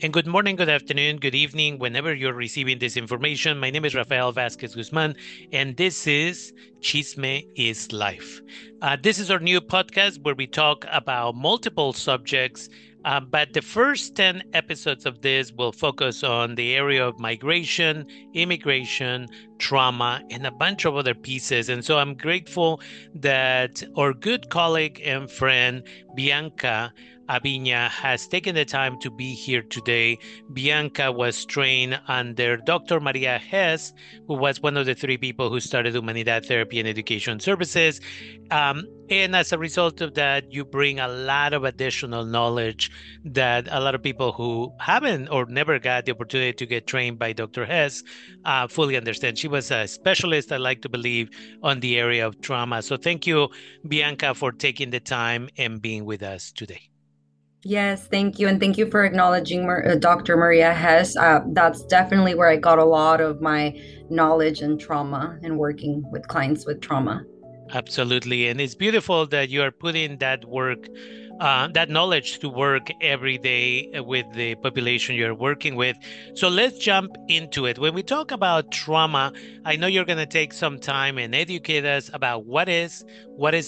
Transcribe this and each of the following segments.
And good morning, good afternoon, good evening, whenever you're receiving this information. My name is Rafael Vasquez Guzman, and this is Chisme is Life. This is our new podcast where we talk about multiple subjects, but the first 10 episodes of this will focus on the area of migration, immigration, trauma, and a bunch of other pieces. And so I'm grateful that our good colleague and friend, Bianca, Aviña has taken the time to be here today. Bianca was trained under Dr. Maria Hess, who was one of the three people who started Humanidad Therapy and Education Services. And as a result of that, you bring a lot of additional knowledge that a lot of people who haven't or never got the opportunity to get trained by Dr. Hess fully understand. She was a specialist, I like to believe, on the area of trauma. So thank you, Bianca, for taking the time and being with us today. Yes, thank you. And thank you for acknowledging Dr. Maria Hess. That's definitely where I got a lot of my knowledge and trauma and working with clients with trauma. Absolutely. And it's beautiful that you are putting that work, that knowledge to work every day with the population you're working with. So let's jump into it. When we talk about trauma, I know you're going to take some time and educate us about what is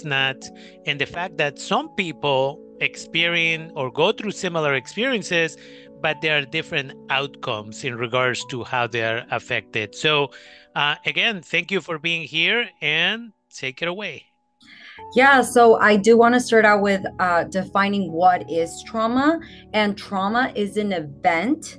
not, and the fact that some people experience or go through similar experiences, but there are different outcomes in regards to how they're affected. So, again, thank you for being here and take it away. Yeah, so I do want to start out with defining what is trauma. And trauma is an event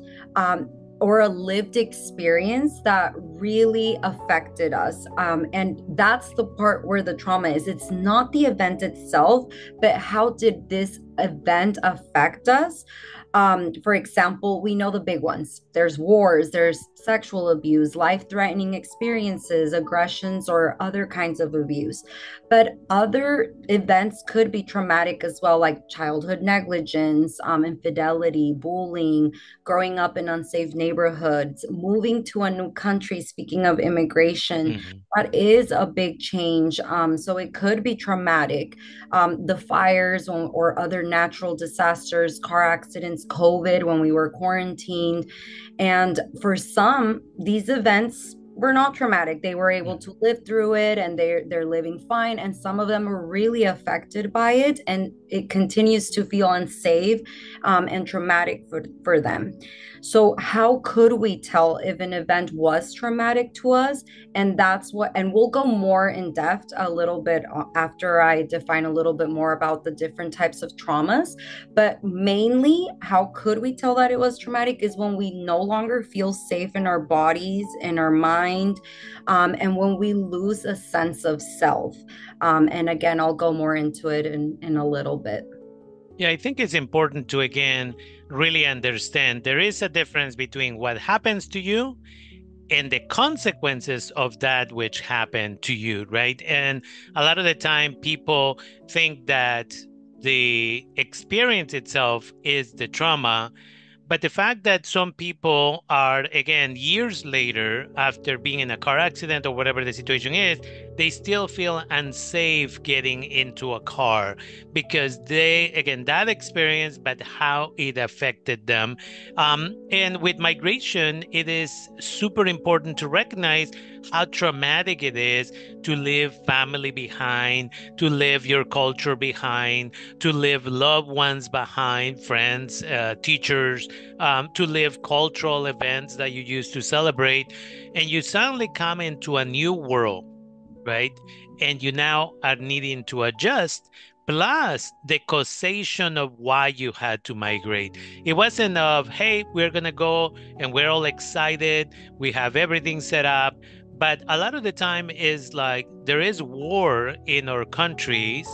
or a lived experience that really affected us. And that's the part where the trauma is. It's not the event itself, but how did this event affect us? For example, we know the big ones. There's wars, there's sexual abuse, life-threatening experiences, aggressions, or other kinds of abuse. But other events could be traumatic as well, like childhood negligence, infidelity, bullying, growing up in unsafe neighborhoods, moving to a new country. Speaking of immigration, Mhm. that is a big change. So it could be traumatic. The fires or other natural disasters, car accidents, COVID when we were quarantined. And for some, these events were not traumatic. They were able Mhm. to live through it and they're living fine. And some of them were really affected by it, and it continues to feel unsafe and traumatic for them. So how could we tell if an event was traumatic to us? And that's what, and we'll go more in depth a little bit after I define a little bit more about the different types of traumas. But mainly, how could we tell that it was traumatic is when we no longer feel safe in our bodies, in our mind, and when we lose a sense of self. And again, I'll go more into it in a little bit. Yeah, I think it's important to, again, really understand there is a difference between what happens to you and the consequences of that which happened to you, right? And a lot of the time, people think that the experience itself is the trauma. But the fact that some people are, again, years later, after being in a car accident or whatever the situation is, they still feel unsafe getting into a car because they, again, that experience, but how it affected them. And with migration, it is super important to recognize how traumatic it is to leave family behind, to leave your culture behind, to leave loved ones behind, friends, teachers, to live cultural events that you used to celebrate, and you suddenly come into a new world, right? And you now are needing to adjust, plus the causation of why you had to migrate. It wasn't of, hey, we're going to go and we're all excited, we have everything set up. But a lot of the time is like there is war in our countries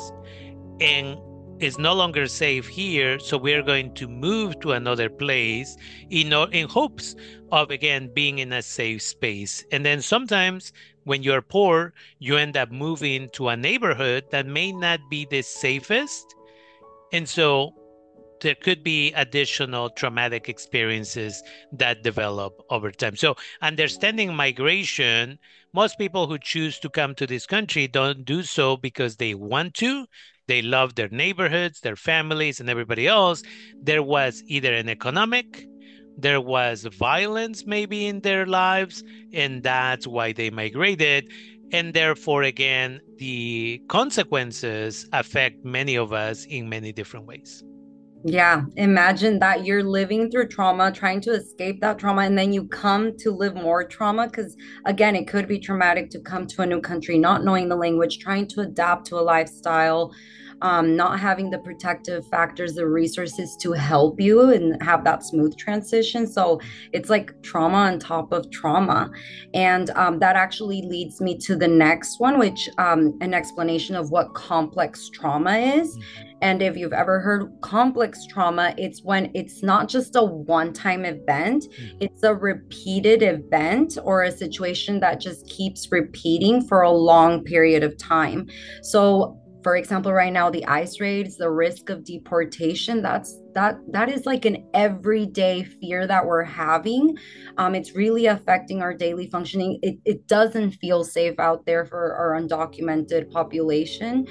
and is no longer safe here, so we're going to move to another place in hopes of again being in a safe space. And then sometimes when you're poor, you end up moving to a neighborhood that may not be the safest. And so there could be additional traumatic experiences that develop over time. So, understanding migration, most people who choose to come to this country don't do so because they want to. They love their neighborhoods, their families, and everybody else. There was either an economic there was violence maybe in their lives, and that's why they migrated. And therefore, again, the consequences affect many of us in many different ways. Yeah, imagine that you're living through trauma, trying to escape that trauma, and then you come to live more trauma. Because again, it could be traumatic to come to a new country, not knowing the language, trying to adapt to a lifestyle, not having the protective factors, the resources to help you and have that smooth transition. So it's like trauma on top of trauma. And that actually leads me to the next one, which an explanation of what complex trauma is. Mhm. And if you've ever heard complex trauma, it's when it's not just a one time event, Mhm. it's a repeated event or a situation that just keeps repeating for a long period of time. So, for example, right now, the ICE raids, the risk of deportation, that is like an everyday fear that we're having. It's really affecting our daily functioning. It doesn't feel safe out there for our undocumented population.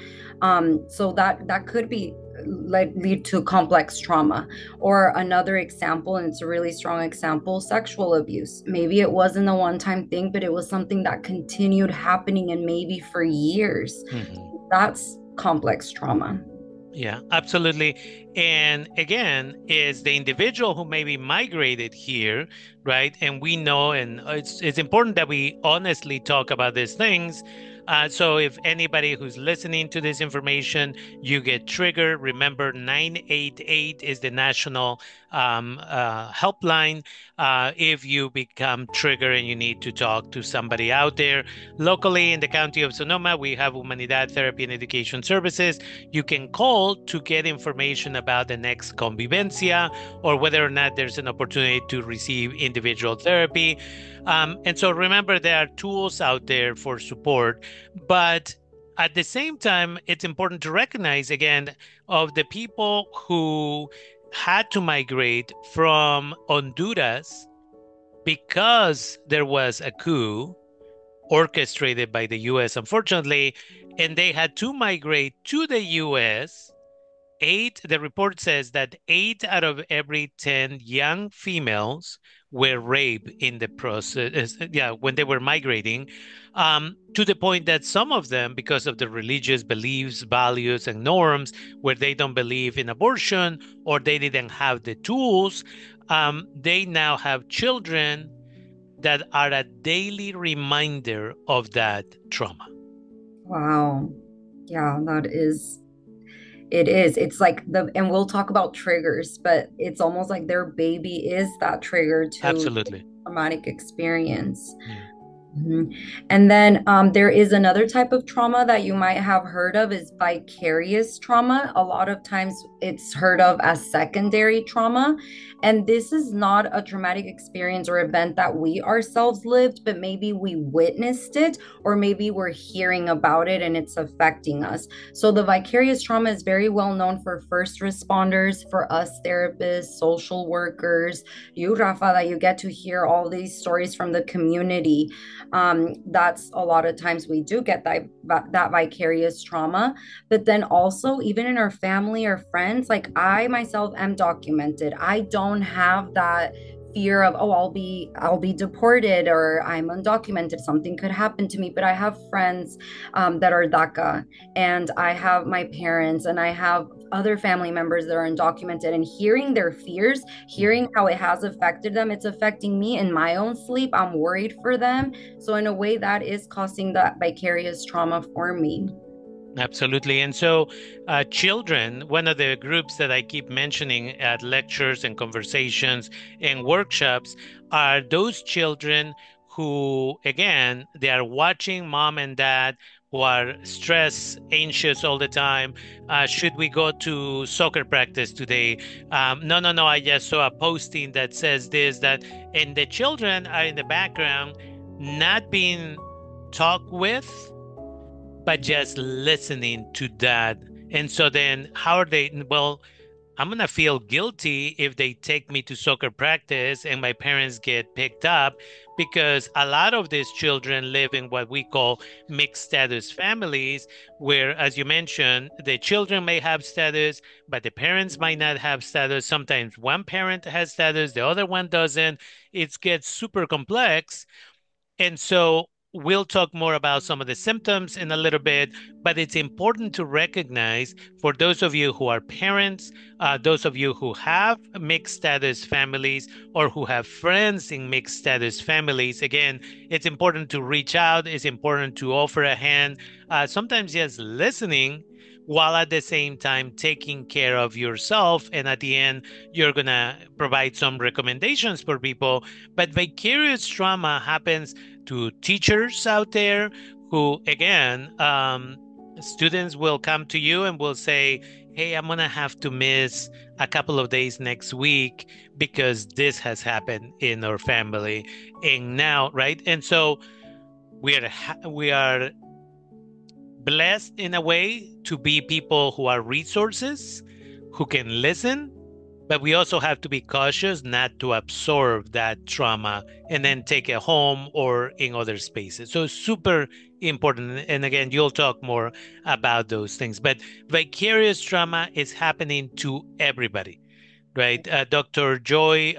So that could be like lead to complex trauma. Or another example, and it's a really strong example, sexual abuse. Maybe it wasn't a one-time thing, but it was something that continued happening and maybe for years. Mhm. That's complex trauma. Yeah, absolutely. And again, is the individual who maybe migrated here, right? And we know, and it's important that we honestly talk about these things. So if anybody who's listening to this information, you get triggered, remember 988 is the national helpline. If you become triggered and you need to talk to somebody out there, locally in the county of Sonoma, we have Humanidad Therapy and Education Services. You can call to get information about the next convivencia or whether or not there's an opportunity to receive individual therapy. And so remember, there are tools out there for support, but at the same time, it's important to recognize again of the people who had to migrate from Honduras because there was a coup orchestrated by the US, unfortunately, and they had to migrate to the US. The report says that 8 out of every 10 young females were raped in the process, yeah, when they were migrating, to the point that some of them, because of the religious beliefs, values, and norms, where they don't believe in abortion or they didn't have the tools, they now have children that are a daily reminder of that trauma. Wow. Yeah, that is it is. It's like and we'll talk about triggers, but it's almost like their baby is that trigger to Absolutely. traumatic experience. Yeah. Mhm. And then there is another type of trauma that you might have heard of is vicarious trauma. A lot of times it's heard of as secondary trauma. And this is not a traumatic experience or event that we ourselves lived, but maybe we witnessed it or maybe we're hearing about it and it's affecting us. So the vicarious trauma is very well known for first responders, for us therapists, social workers, you, Rafa, that you get to hear all these stories from the community. That's a lot of times we do get that vicarious trauma. But then also, even in our family or friends, like I myself am documented. I don't have that fear of, oh, I'll be deported or I'm undocumented, something could happen to me. But I have friends that are DACA, and I have my parents, and I have other family members that are undocumented, and hearing their fears, hearing Mhm. how it has affected them, it's affecting me in my own sleep. I'm worried for them. So in a way, that is causing that vicarious trauma for me. Absolutely. And so, children, one of the groups that I keep mentioning at lectures and conversations and workshops are those children who, again, they are watching mom and dad who are stressed, anxious all the time. Should we go to soccer practice today? No, no, no. I just saw a posting that says this, that, and the children are in the background, not being talked with but just listening to that. And so then how are they? Well, I'm going to feel guilty if they take me to soccer practice and my parents get picked up, because a lot of these children live in what we call mixed status families, where, as you mentioned, the children may have status, but the parents might not have status. Sometimes one parent has status, the other one doesn't. It gets super complex. And so we'll talk more about some of the symptoms in a little bit, but it's important to recognize, for those of you who are parents, those of you who have mixed status families or who have friends in mixed status families, again, it's important to reach out. It's important to offer a hand. Sometimes just listening while at the same time taking care of yourself. And at the end, you're going to provide some recommendations for people. But vicarious trauma happens to teachers out there who, again, students will come to you and will say, hey, I'm going to have to miss a couple of days next week because this has happened in our family. And now, right? And so we are blessed in a way to be people who are resources, who can listen, but we also have to be cautious not to absorb that trauma and then take it home or in other spaces. So super important. And again, you'll talk more about those things. But vicarious trauma is happening to everybody, right? Dr. Joy,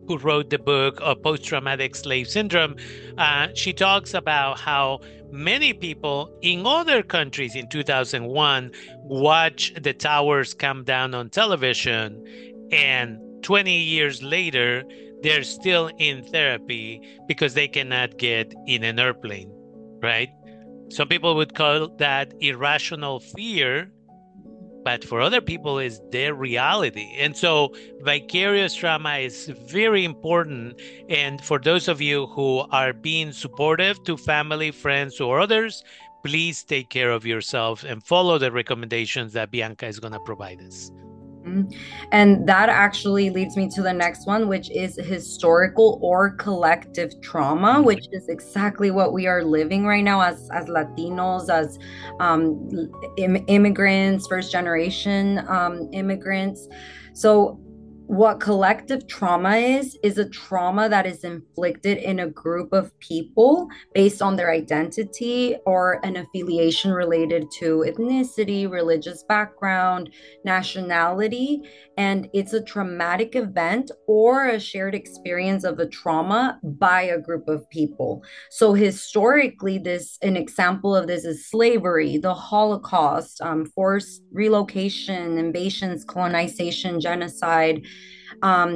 who wrote the book of Post-Traumatic Slave Syndrome, she talks about how many people in other countries in 2001 watch the towers come down on television, and 20 years later, they're still in therapy because they cannot get in an airplane, right? Some people would call that irrational fear, but for other people is their reality. And so vicarious trauma is very important. And for those of you who are being supportive to family, friends, or others, please take care of yourself and follow the recommendations that Bianca is going to provide us. And that actually leads me to the next one, which is historical or collective trauma, which is exactly what we are living right now as Latinos, as immigrants, first generation immigrants. So what collective trauma is a trauma that is inflicted in a group of people based on their identity or an affiliation related to ethnicity, religious background, nationality. And it's a traumatic event or a shared experience of a trauma by a group of people. So historically, an example of this is slavery, the Holocaust, forced relocation, invasions, colonization, genocide,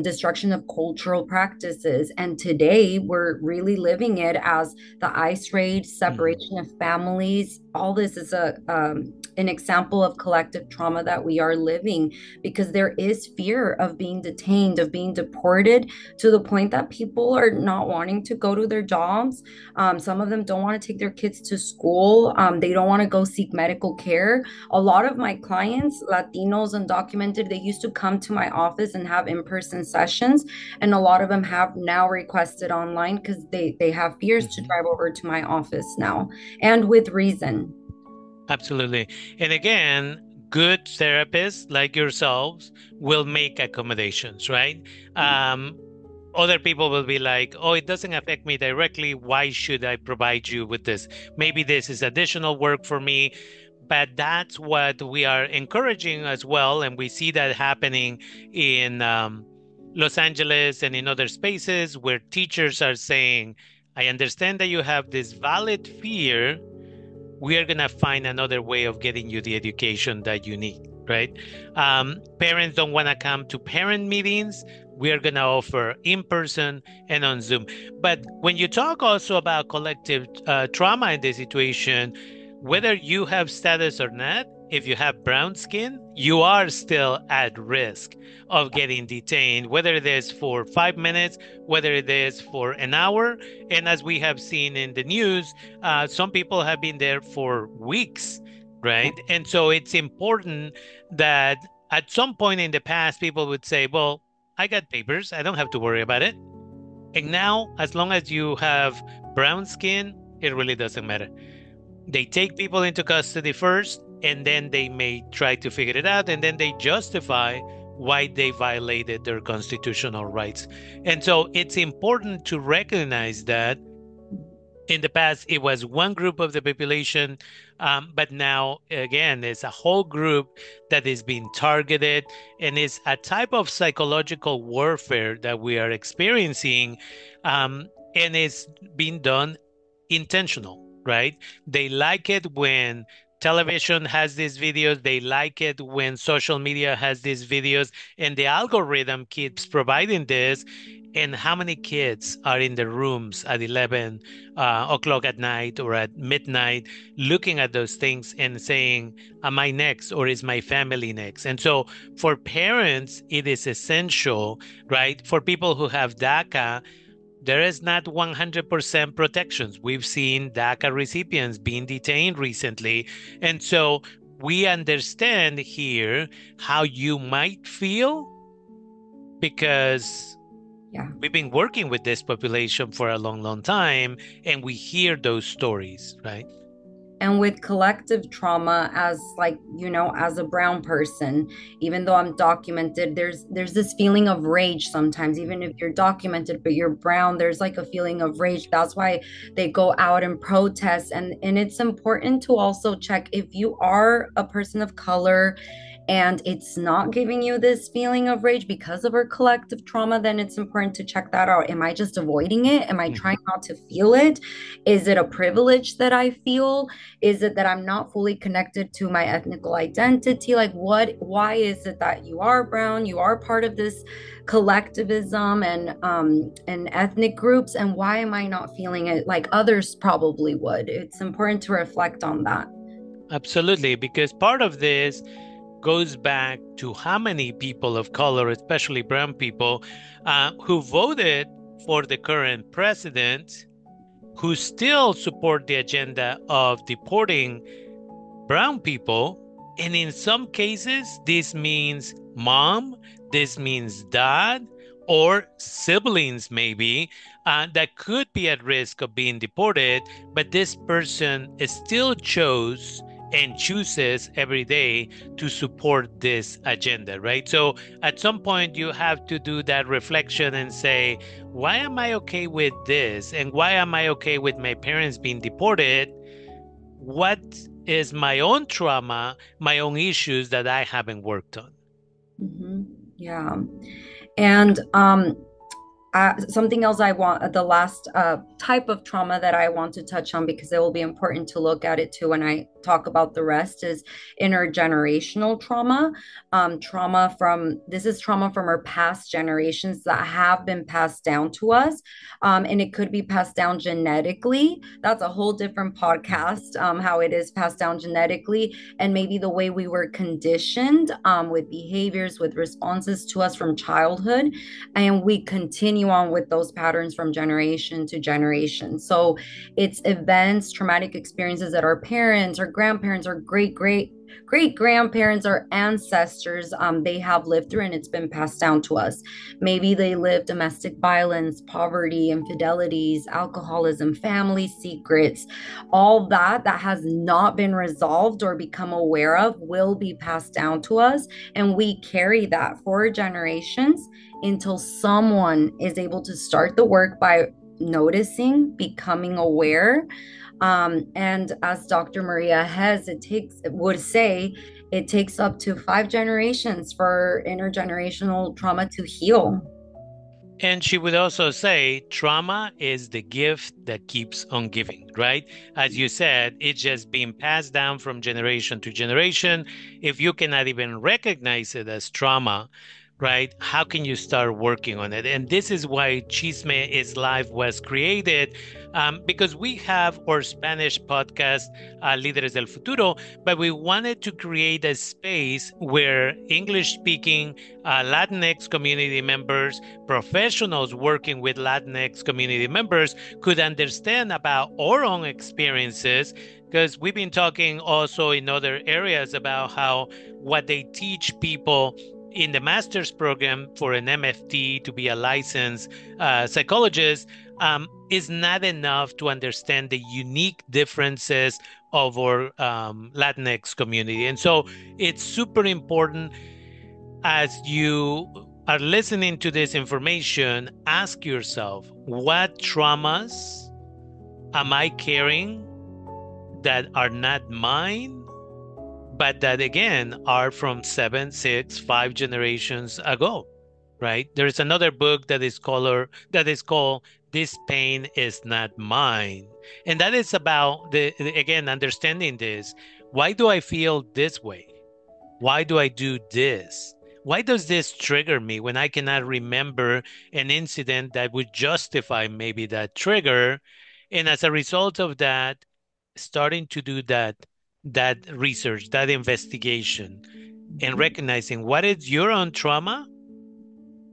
destruction of cultural practices. And today we're really living it as the ICE raid, separation of families. All this is an example of collective trauma that we are living, because there is fear of being detained, of being deported, to the point that people are not wanting to go to their jobs. Some of them don't want to take their kids to school. They don't want to go seek medical care. A lot of my clients, Latinos, undocumented, they used to come to my office and have in-person sessions, and a lot of them have now requested online because they have fears to drive over to my office now, and with reason. Absolutely. And again, good therapists like yourselves will make accommodations, right? Other people will be like, oh, it doesn't affect me directly. Why should I provide you with this? Maybe this is additional work for me. But that's what we are encouraging as well. And we see that happening in Los Angeles and in other spaces where teachers are saying, I understand that you have this valid fear. We are going to find another way of getting you the education that you need, right? Parents don't want to come to parent meetings. We are going to offer in person and on Zoom. But when you talk also about collective trauma in this situation, whether you have status or not, if you have brown skin, you are still at risk of getting detained, whether it is for 5 minutes, whether it is for an hour. And as we have seen in the news, some people have been there for weeks, right? And so it's important that at some point in the past, people would say, well, I got papers, I don't have to worry about it. And now, as long as you have brown skin, it really doesn't matter. They take people into custody first. and then they may try to figure it out, and then they justify why they violated their constitutional rights. And so it's important to recognize that in the past it was one group of the population, but now again it's a whole group that is being targeted, and it's a type of psychological warfare that we are experiencing, and it's being done intentional, right? They like it when television has these videos, they like it when social media has these videos, and the algorithm keeps providing this. And how many kids are in the rooms at 11 o'clock at night or at midnight looking at those things and saying, am I next or is my family next? And so for parents, it is essential, right? For people who have DACA, there is not 100% protections. We've seen DACA recipients being detained recently. And so we understand here how you might feel, because Yeah. we've been working with this population for a long, long time, and we hear those stories, right? And with collective trauma, as like, as a brown person, even though I'm documented, there's this feeling of rage sometimes. Even if you're documented but you're brown, there's like a feeling of rage. That's why they go out and protest. And it's important to also check if you are a person of color and it's not giving you this feeling of rage because of our collective trauma, then it's important to check that out. Am I just avoiding it? Am I trying Mhm. not to feel it? Is it a privilege that I feel? Is it that I'm not fully connected to my ethnical identity? Like, why is it that you are brown? You are part of this collectivism and ethnic groups, and why am I not feeling it like others probably would? It's important to reflect on that. Absolutely, because part of this goes back to how many people of color, especially brown people, who voted for the current president, who still support the agenda of deporting brown people. And in some cases, this means mom, this means dad, or siblings, maybe, that could be at risk of being deported. But this person still chose and chooses every day to support this agenda, right? So at some point, you have to do that reflection and say, why am I okay with this? And why am I okay with my parents being deported? What is my own trauma, my own issues that I haven't worked on? Mhm. Yeah. And something else I want, the last type of trauma that I want to touch on, because it will be important to look at it too when I talk about the rest, is intergenerational trauma. This is trauma from our past generations that have been passed down to us. And it could be passed down genetically. That's a whole different podcast, how it is passed down genetically, and maybe the way we were conditioned with behaviors, with responses to us from childhood, and we continue on with those patterns from generation to generation. So it's events, traumatic experiences that our parents, our grandparents, our great grandparents, our ancestors, they have lived through, and it's been passed down to us. Maybe they lived domestic violence, poverty, infidelities, alcoholism, family secrets. All that has not been resolved or become aware of will be passed down to us, and we carry that for generations until someone is able to start the work by noticing, becoming aware. And as Dr. Maria Hez would say, it takes up to 5 generations for intergenerational trauma to heal. And she would also say trauma is the gift that keeps on giving, right? As you said, it's just being passed down from generation to generation. If you cannot even recognize it as trauma, right, how can you start working on it? And this is why Chisme is Live was created, because we have our Spanish podcast, Líderes del Futuro, but we wanted to create a space where English speaking Latinx community members, professionals working with Latinx community members could understand about our own experiences, because we've been talking also in other areas about how what they teach people in the master's program for an MFT to be a licensed psychologist is not enough to understand the unique differences of our Latinx community. And so it's super important as you are listening to this information, ask yourself, what traumas am I carrying that are not mine, but that again are from 7, 6, 5 generations ago, right? There's another book that is called "This Pain Is Not Mine," and that is about again understanding this. Why do I feel this way? Why do I do this? Why does this trigger me when I cannot remember an incident that would justify maybe that trigger? And as a result of that, starting to do that research, that investigation, and recognizing what is your own trauma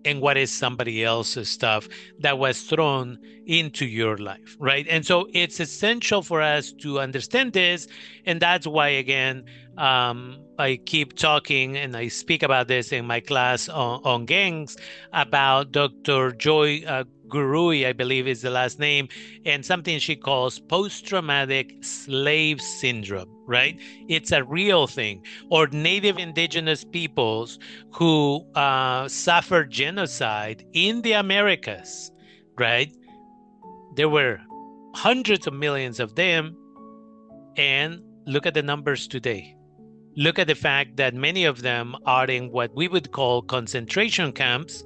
and what is somebody else's stuff that was thrown into your life, right? And so it's essential for us to understand this. And that's why, again, I keep talking and I speak about this in my class on gangs about Dr. Joy Gurui, I believe is the last name, and something she calls post-traumatic slave syndrome, right? It's a real thing. Or native indigenous peoples who suffered genocide in the Americas, right? There were hundreds of millions of them. And look at the numbers today. Look at the fact that many of them are in what we would call concentration camps,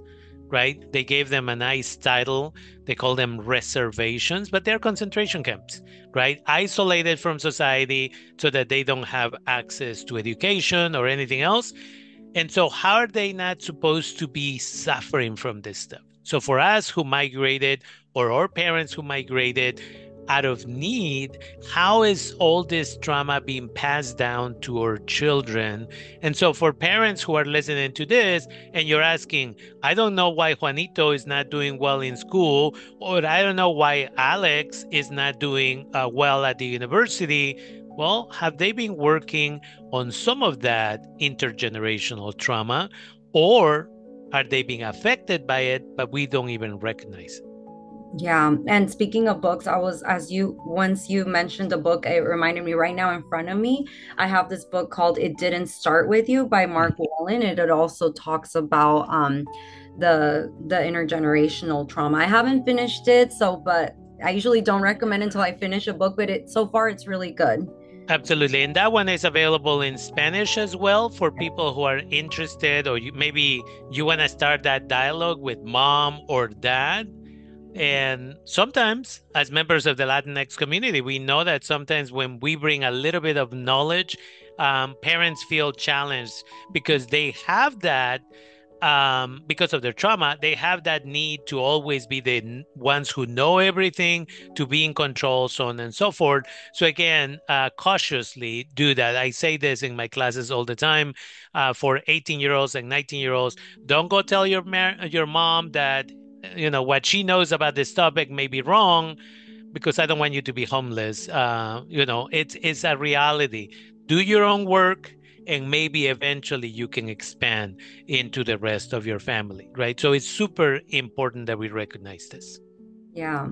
right? They gave them a nice title. They call them reservations, but they're concentration camps, right? Isolated from society so that they don't have access to education or anything else. And so, how are they not supposed to be suffering from this stuff? So, for us who migrated, or our parents who migrated out of need, how is all this trauma being passed down to our children? And so, for parents who are listening to this and you're asking, I don't know why Juanito is not doing well in school, or I don't know why Alex is not doing well at the university. Well, have they been working on some of that intergenerational trauma, or are they being affected by it, but we don't even recognize it? Yeah. And speaking of books, I was, as you, once you mentioned a book, it reminded me right now in front of me. I have this book called It Didn't Start With You by Mark Mhm. Wallen. And it also talks about the intergenerational trauma. I haven't finished it, so, but I usually don't recommend until I finish a book, but it so far it's really good. Absolutely. And that one is available in Spanish as well for people who are interested, or maybe you want to start that dialogue with mom or dad. And sometimes, as members of the Latinx community, we know that sometimes when we bring a little bit of knowledge, parents feel challenged because they have that, because of their trauma, they have that need to always be the ones who know everything, to be in control, so on and so forth. So again, cautiously do that. I say this in my classes all the time for 18-year-olds and 19-year-olds. Don't go tell your mom that what she knows about this topic may be wrong, because I don't want you to be homeless. It's a reality. Do your own work, and maybe eventually you can expand into the rest of your family, right? So it's super important that we recognize this. Yeah.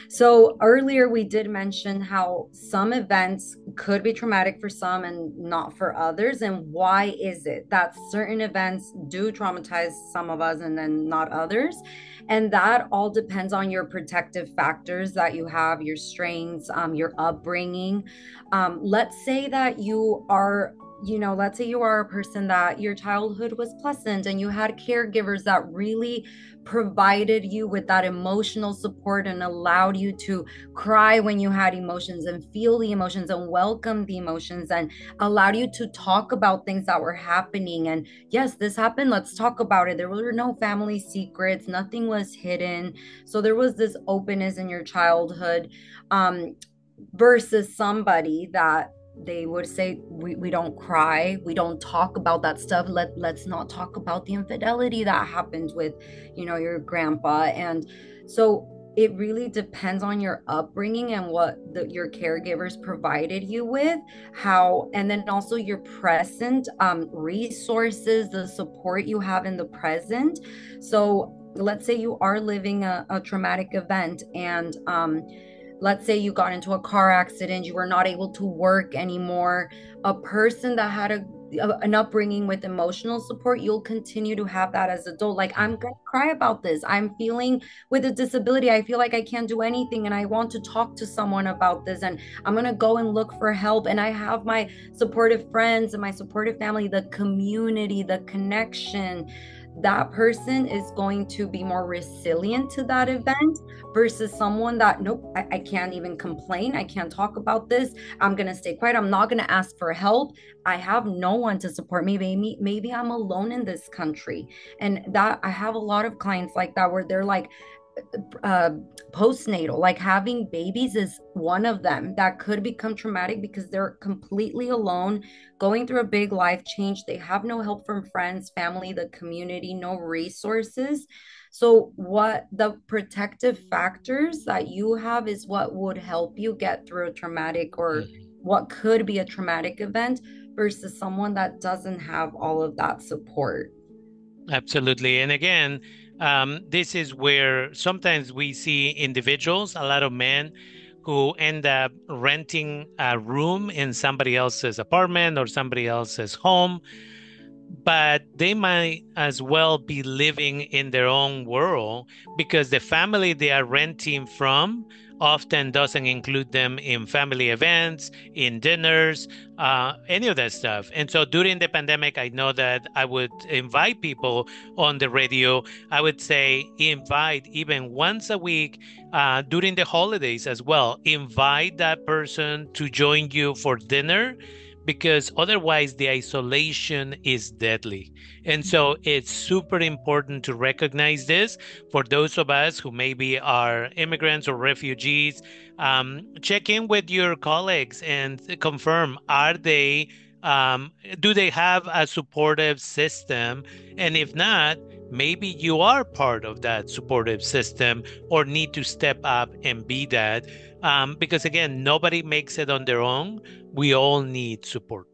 So earlier we did mention how some events could be traumatic for some and not for others. And why is it that certain events do traumatize some of us and then not others? And that all depends on your protective factors that you have, your strengths, your upbringing. Let's say that you are, let's say you are a person that your childhood was pleasant and you had caregivers that really provided you with that emotional support and allowed you to cry when you had emotions and feel the emotions and welcome the emotions and allowed you to talk about things that were happening. And yes, this happened. Let's talk about it. There were no family secrets, nothing was hidden. So there was this openness in your childhood. Um, Versus somebody that they would say we don't cry, we don't talk about that stuff, let's not talk about the infidelity that happened with your grandpa. And so it really depends on your upbringing and what your caregivers provided you with, how, and then also your present resources, the support you have in the present. So let's say you are living a traumatic event, and let's say you got into a car accident, you were not able to work anymore. A person that had an upbringing with emotional support, you'll continue to have that as adult. Like, I'm gonna cry about this. I'm feeling with a disability. I feel like I can't do anything, and I want to talk to someone about this. And I'm gonna go and look for help. And I have my supportive friends and my supportive family, the community, the connection. That person is going to be more resilient to that event versus someone that, nope, I can't even complain. I can't talk about this. I'm going to stay quiet. I'm not going to ask for help. I have no one to support me. Maybe I'm alone in this country. And that, I have a lot of clients like that where they're like, uh, postnatal, like having babies is one of them that could become traumatic because they're completely alone, going through a big life change. They have no help from friends, family, the community, no resources. So, what the protective factors that you have is what would help you get through a traumatic or Mhm. what could be a traumatic event versus someone that doesn't have all of that support. Absolutely. And again, this is where sometimes we see individuals, a lot of men who end up renting a room in somebody else's apartment or somebody else's home, but they might as well be living in their own world because the family they are renting from often doesn't include them in family events, in dinners, any of that stuff. And so during the pandemic, I know that I would invite people on the radio. I would say invite even once a week during the holidays as well. Invite that person to join you for dinner because otherwise the isolation is deadly. And so it's super important to recognize this for those of us who maybe are immigrants or refugees. Check in with your colleagues and confirm, are they, do they have a supportive system? And if not, maybe you are part of that supportive system or need to step up and be that. Because again, nobody makes it on their own. We all need support.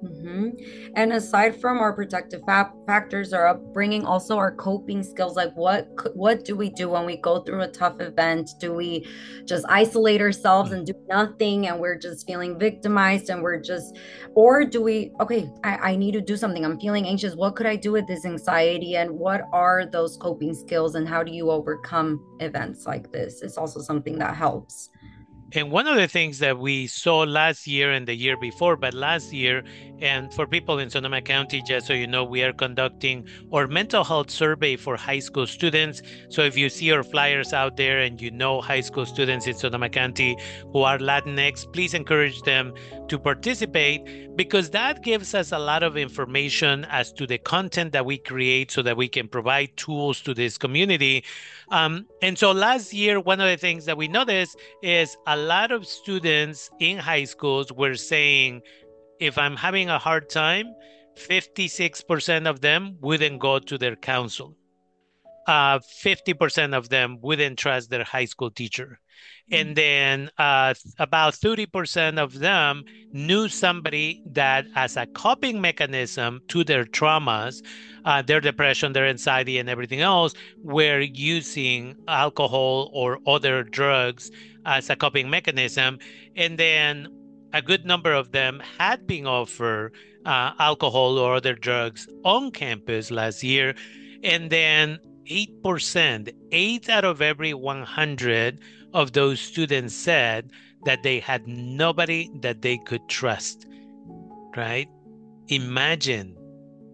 hmm And aside from our protective factors, our upbringing, also our coping skills. Like, what do we do when we go through a tough event? Do we just isolate ourselves and do nothing, and we're just feeling victimized, and we're just, or do we? Okay, I need to do something. I'm feeling anxious. What could I do with this anxiety? And what are those coping skills? And how do you overcome events like this? It's also something that helps. And one of the things that we saw last year and the year before, but last year, and for people in Sonoma County, just so you know, we are conducting our mental health survey for high school students. So if you see our flyers out there and you know high school students in Sonoma County who are Latinx, please encourage them to participate because that gives us a lot of information as to the content that we create so that we can provide tools to this community. And so last year, one of the things that we noticed is a lot of students in high schools were saying, if I'm having a hard time, 56% of them wouldn't go to their counselor. 50% of them wouldn't trust their high school teacher. And then about 30% of them knew somebody that, as a coping mechanism to their traumas, their depression, their anxiety, and everything else, were using alcohol or other drugs as a coping mechanism. And then a good number of them had been offered alcohol or other drugs on campus last year. And then 8%, eight out of every 100 of those students said that they had nobody that they could trust, right? Imagine,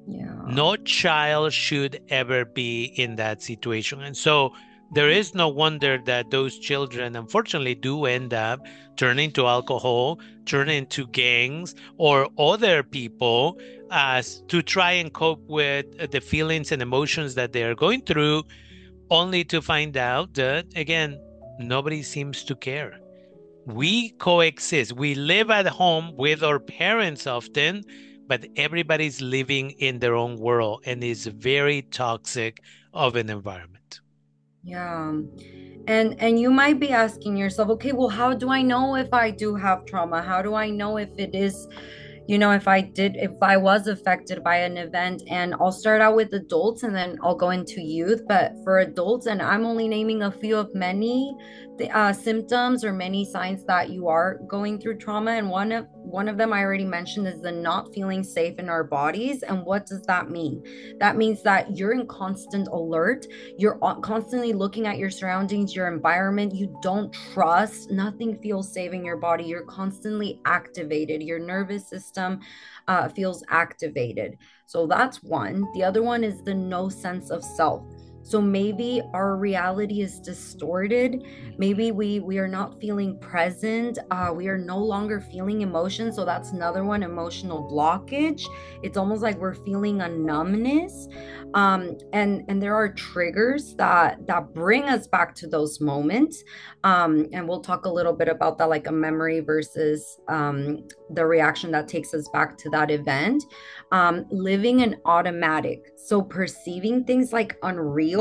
Yeah. no child should ever be in that situation. And so there is no wonder that those children, unfortunately, do end up turning to alcohol, turning to gangs or other people as to try and cope with the feelings and emotions that they are going through, only to find out that, again, nobody seems to care. We coexist. We live at home with our parents often, but everybody's living in their own world and is very toxic of an environment. Yeah. And you might be asking yourself, okay, well, how do I know if I do have trauma? How do I know if it is, If I was affected by an event, and I'll start out with adults and then I'll go into youth. But for adults, and I'm only naming a few of many symptoms or many signs that you are going through trauma. And one of them I already mentioned is the not feeling safe in our bodies. And what does that mean? That means that you're in constant alert. You're constantly looking at your surroundings, your environment. You don't trust. Nothing feels safe in your body. You're constantly activated. Your nervous system feels activated. So that's one. The other one is the no sense of self. So maybe our reality is distorted. Maybe we are not feeling present. We are no longer feeling emotion. So that's another one, emotional blockage. It's almost like we're feeling a numbness. And there are triggers that bring us back to those moments. And we'll talk a little bit about that, like a memory versus the reaction that takes us back to that event. Living in automatic, so perceiving things like unreal,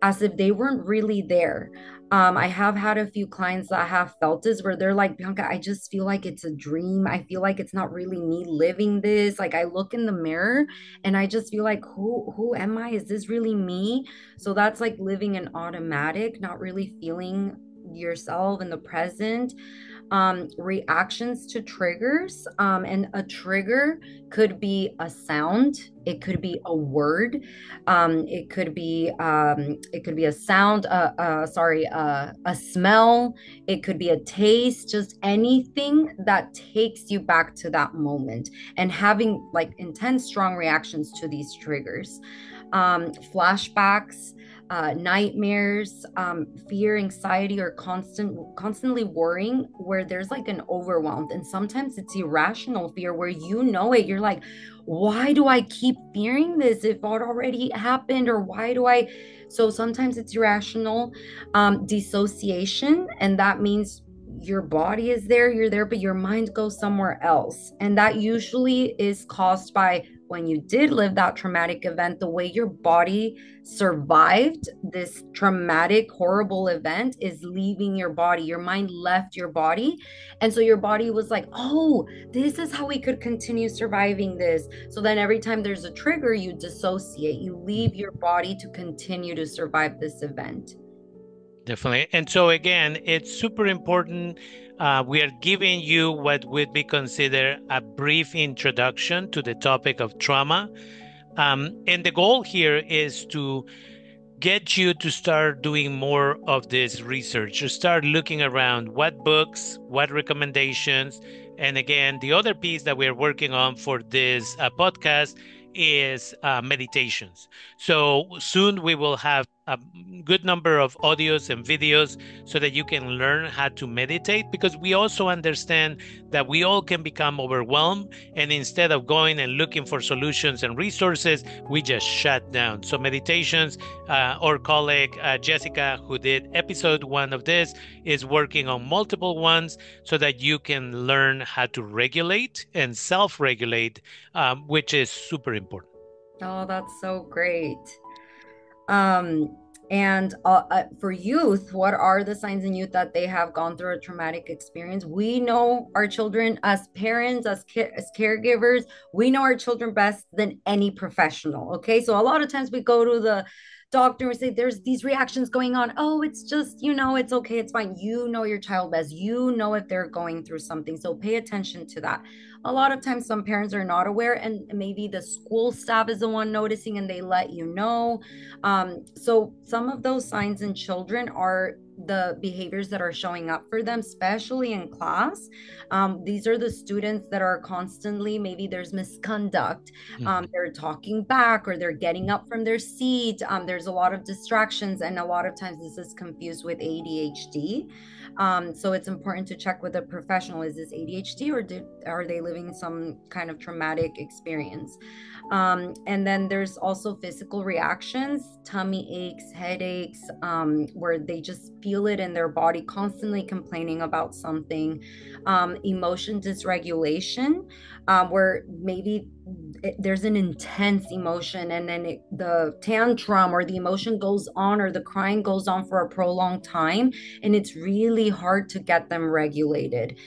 as if they weren't really there. I have had a few clients that have felt this where they're like, Bianca, I just feel like it's a dream. I feel like it's not really me living this. Like I look in the mirror and I just feel like, who am I? Is this really me? So that's like living in automatic, not really feeling yourself in the present. Reactions to triggers. And a trigger could be a sound, it could be a word, it could be a sound, a smell, it could be a taste, just anything that takes you back to that moment, and having like intense, strong reactions to these triggers. Flashbacks, nightmares, fear, anxiety, or constantly worrying, where there's like an overwhelmed, and sometimes it's irrational fear where you're like, why do I keep fearing this if it already happened, or why do I? So sometimes it's irrational. Dissociation, and that means your body is there, you're there, but your mind goes somewhere else, and that usually is caused by when you did live that traumatic event, the way your body survived this traumatic, horrible event is leaving your body. Your mind left your body. And so your body was like, oh, this is how we could continue surviving this. So then every time there's a trigger, you dissociate, you leave your body to continue to survive this event. Definitely. And so again, it's super important. We are giving you what would be considered a brief introduction to the topic of trauma. And the goal here is to get you to start doing more of this research, to start looking around what books, what recommendations. And again, the other piece that we're working on for this podcast is meditations. So soon we will have a good number of audios and videos so that you can learn how to meditate, because we also understand that we all can become overwhelmed. And instead of going and looking for solutions and resources, we just shut down. So meditations, our colleague Jessica, who did episode 1 of this, is working on multiple ones so that you can learn how to regulate and self-regulate, which is super important. Oh, that's so great. And for youth, what are the signs in youth that they have gone through a traumatic experience? We know our children, as parents, as caregivers, we know our children best than any professional. Okay, so a lot of times we go to the doctor and say there's these reactions going on. Oh, it's just, it's okay, it's fine. You know your child best. You know if they're going through something. So pay attention to that. A lot of times some parents are not aware, and maybe the school staff is the one noticing and they let you know. So some of those signs in children are the behaviors that are showing up for them, especially in class. These are the students that are constantly, maybe there's misconduct. Mhm. They're talking back, or they're getting up from their seat. There's a lot of distractions, and a lot of times this is confused with ADHD. So it's important to check with a professional. Is this ADHD, or are they living some kind of traumatic experience? And then there's also physical reactions, tummy aches, headaches, where they just feel it in their body, constantly complaining about something. Emotion dysregulation, where maybe there's an intense emotion, and then the tantrum or the emotion goes on, or the crying goes on for a prolonged time, and it's really hard to get them regulated.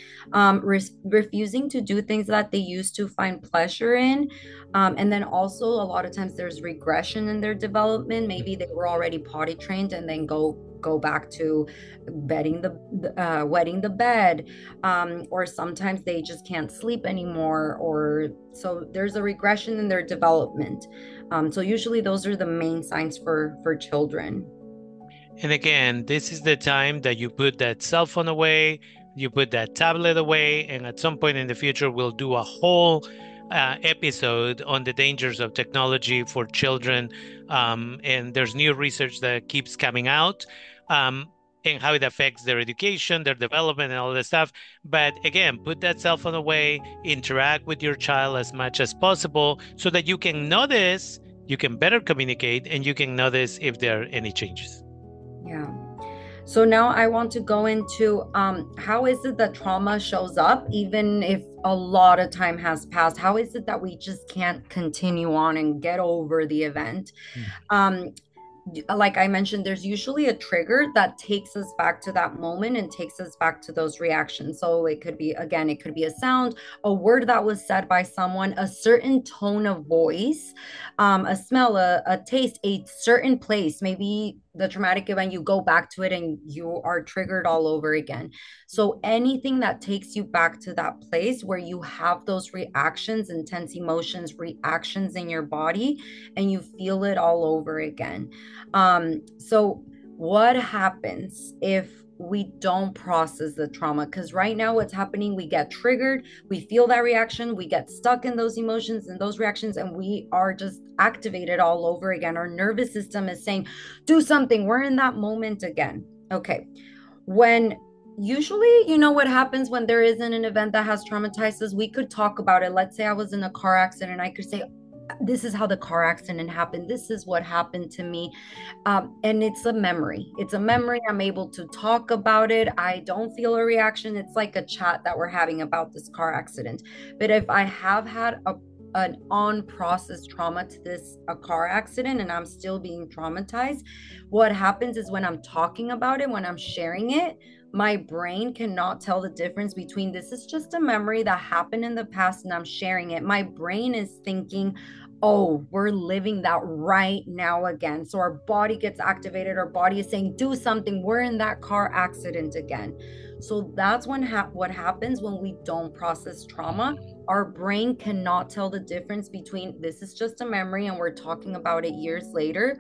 Refusing to do things that they used to find pleasure in. And then also, a lot of times there's regression in their development. Maybe they were already potty trained and then go back to wetting the bed, or sometimes they just can't sleep anymore, or so there's a regression in their development. So usually those are the main signs for children. And again, this is the time that you put that cell phone away, you put that tablet away, and at some point in the future, we'll do a whole episode on the dangers of technology for children. And there's new research that keeps coming out, and how it affects their education, their development, and all this stuff. But again, put that cell phone away, interact with your child as much as possible so that you can notice, you can better communicate, and you can notice if there are any changes. Yeah. So now I want to go into how is it that trauma shows up, even if a lot of time has passed? How is it that we just can't continue on and get over the event? Um, like I mentioned, there's usually a trigger that takes us back to that moment and takes us back to those reactions. So it could be, again, it could be a sound, a word that was said by someone, a certain tone of voice, a smell, a taste, a certain place. Maybe the traumatic event, you go back to it and you are triggered all over again. So anything that takes you back to that place where you have those reactions, intense emotions, reactions in your body, and you feel it all over again. So what happens if we don't process the trauma? Because right now, what's happening, we get triggered, we feel that reaction, we get stuck in those emotions and those reactions, and we are just activated all over again. Our nervous system is saying, do something. We're in that moment again. Okay. When usually, what happens when there isn't an event that has traumatized us, we could talk about it. Let's say I was in a car accident, and I could say, this is how the car accident happened. This is what happened to me. And it's a memory. It's a memory. I'm able to talk about it. I don't feel a reaction. It's like a chat that we're having about this car accident. But if I have had an unprocessed trauma to this a car accident and I'm still being traumatized, what happens is when I'm talking about it, when I'm sharing it, my brain cannot tell the difference between this is just a memory that happened in the past and I'm sharing it. My brain is thinking, oh, we're living that right now again. So our body gets activated. Our body is saying, do something. We're in that car accident again. So that's what happens when we don't process trauma. Our brain cannot tell the difference between this is just a memory and we're talking about it years later.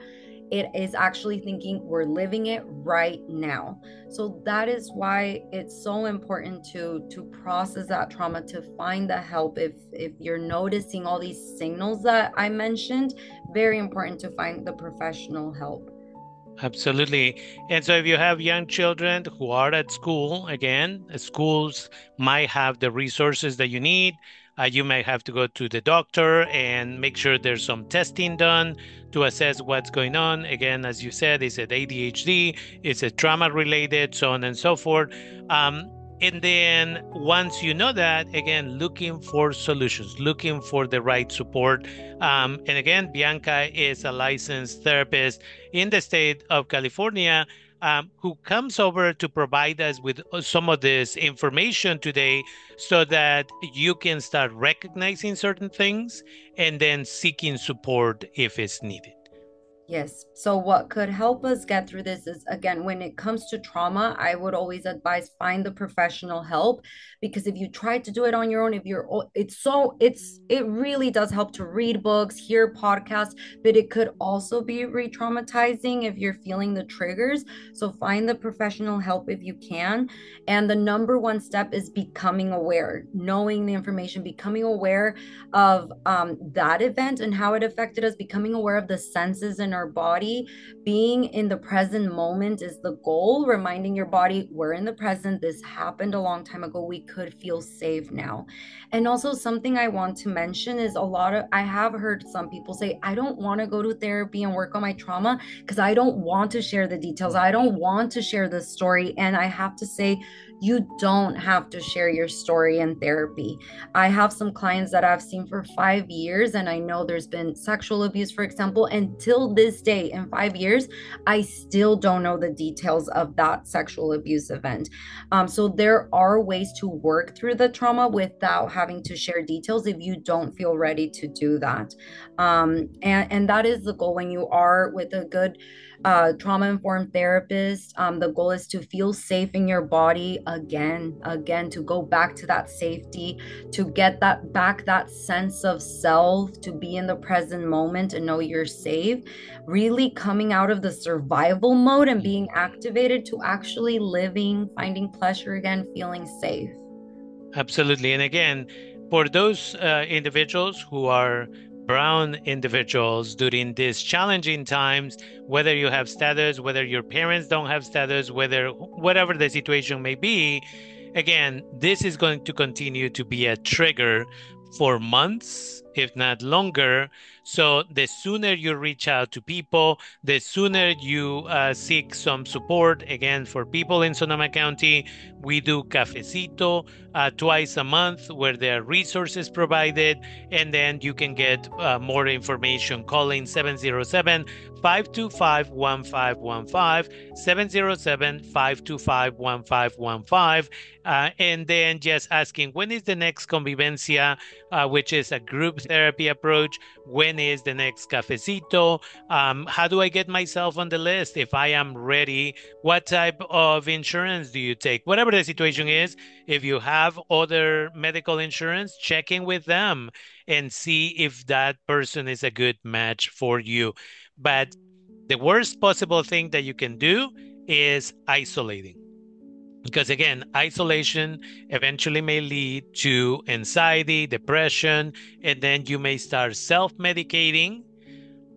It is actually thinking we're living it right now. So that is why it's so important to process that trauma, to find the help. If you're noticing all these signals that I mentioned, very important to find the professional help. Absolutely. And so if you have young children who are at school, again, schools might have the resources that you need. You may have to go to the doctor and make sure there's some testing done to assess what's going on. Again, as you said, is it ADHD? Is it trauma related? So on and so forth. And then once you know that, again, looking for solutions, looking for the right support. And again, Bianca is a licensed therapist in the state of California, who comes over to provide us with some of this information today so that you can start recognizing certain things and then seeking support if it's needed. Yes. So, what could help us get through this is, again, when it comes to trauma, I would always advise find the professional help, because if you try to do it on your own, if you're, it really does help to read books, hear podcasts, but it could also be re-traumatizing if you're feeling the triggers. So, find the professional help if you can. And the number one step is becoming aware, knowing the information, becoming aware of that event and how it affected us, becoming aware of the senses in our our body. Being in the present moment is the goal, reminding your body we're in the present. This happened a long time ago. We could feel safe now. And also, something I want to mention is I have heard some people say, I don't want to go to therapy and work on my trauma because I don't want to share the details. I don't want to share the story. And I have to say, you don't have to share your story in therapy. I have some clients that I've seen for 5 years, and I know there's been sexual abuse, for example. Until this day, in 5 years, I still don't know the details of that sexual abuse event. So there are ways to work through the trauma without having to share details if you don't feel ready to do that. And that is the goal when you are with a good trauma informed therapist. The goal is to feel safe in your body again, to go back to that safety, to get that back, that sense of self, to be in the present moment and know you're safe, really coming out of the survival mode and being activated to actually living, finding pleasure again, feeling safe. Absolutely. And again, for those individuals who are brown individuals during these challenging times, whether you have status, whether your parents don't have status, whatever the situation may be, again, this is going to continue to be a trigger for months, if not longer. So the sooner you reach out to people, the sooner you seek some support. Again, for people in Sonoma County, we do cafecito twice a month where there are resources provided, and then you can get more information calling 707 525 1515, 707 525 1515, and then just asking when is the next convivencia, which is a group therapy approach. When is the next cafecito? How do I get myself on the list if I am ready? What type of insurance do you take? Whatever the situation is, if you have other medical insurance, check in with them and see if that person is a good match for you. But the worst possible thing that you can do is isolating. Because again, isolation eventually may lead to anxiety, depression, and then you may start self-medicating,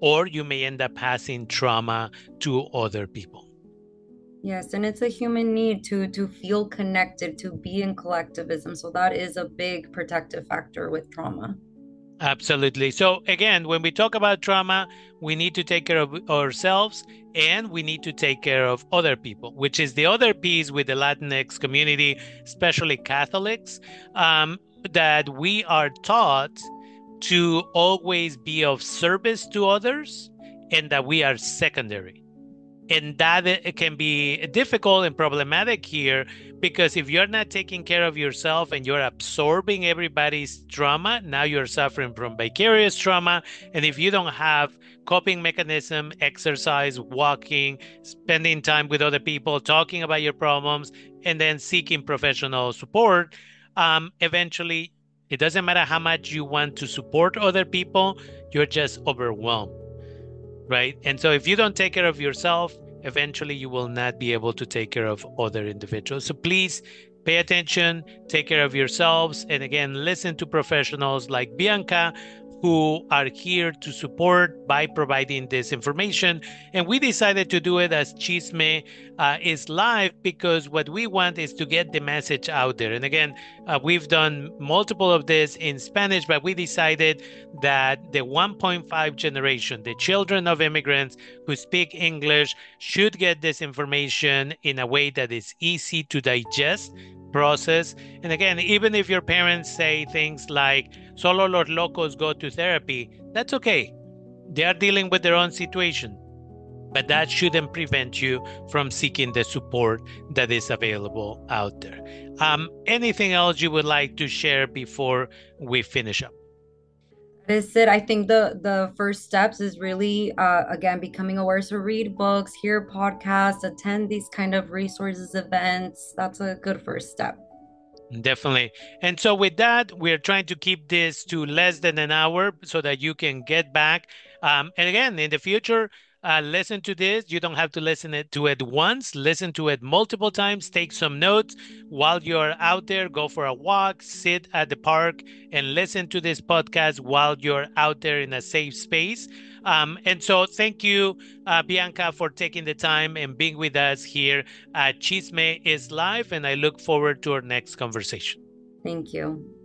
or you may end up passing trauma to other people. Yes, and it's a human need to feel connected, to be in collectivism. So that is a big protective factor with trauma. Absolutely. So again, when we talk about trauma, we need to take care of ourselves and we need to take care of other people, which is the other piece with the Latinx community, especially Catholics, that we are taught to always be of service to others and that we are secondary. And that it can be difficult and problematic here because if you're not taking care of yourself and you're absorbing everybody's trauma, now you're suffering from vicarious trauma. And if you don't have coping mechanism, exercise, walking, spending time with other people, talking about your problems, and then seeking professional support, eventually it doesn't matter how much you want to support other people, you're just overwhelmed, right? And so if you don't take care of yourself, eventually you will not be able to take care of other individuals. So please pay attention, take care of yourselves, and again, listen to professionals like Bianca who are here to support by providing this information. And we decided to do it as Chisme is live because what we want is to get the message out there. And again, we've done multiple of this in Spanish, but we decided that the 1.5 generation, the children of immigrants who speak English, should get this information in a way that is easy to digest, process. And again, even if your parents say things like, solo los locos go to therapy, that's okay. They are dealing with their own situation. But that shouldn't prevent you from seeking the support that is available out there. Anything else you would like to share before we finish up? That is it. I think the first steps is really again becoming aware. So read books, hear podcasts, attend these kind of resources, events. That's a good first step. Definitely. And so with that, we're trying to keep this to less than an hour so that you can get back. And again, in the future, listen to this. You don't have to to it once. Listen to it multiple times. Take some notes while you're out there. Go for a walk, sit at the park, and listen to this podcast while you're out there in a safe space. And so thank you, Bianca, for taking the time and being with us here at Chisme is Live. And I look forward to our next conversation. Thank you.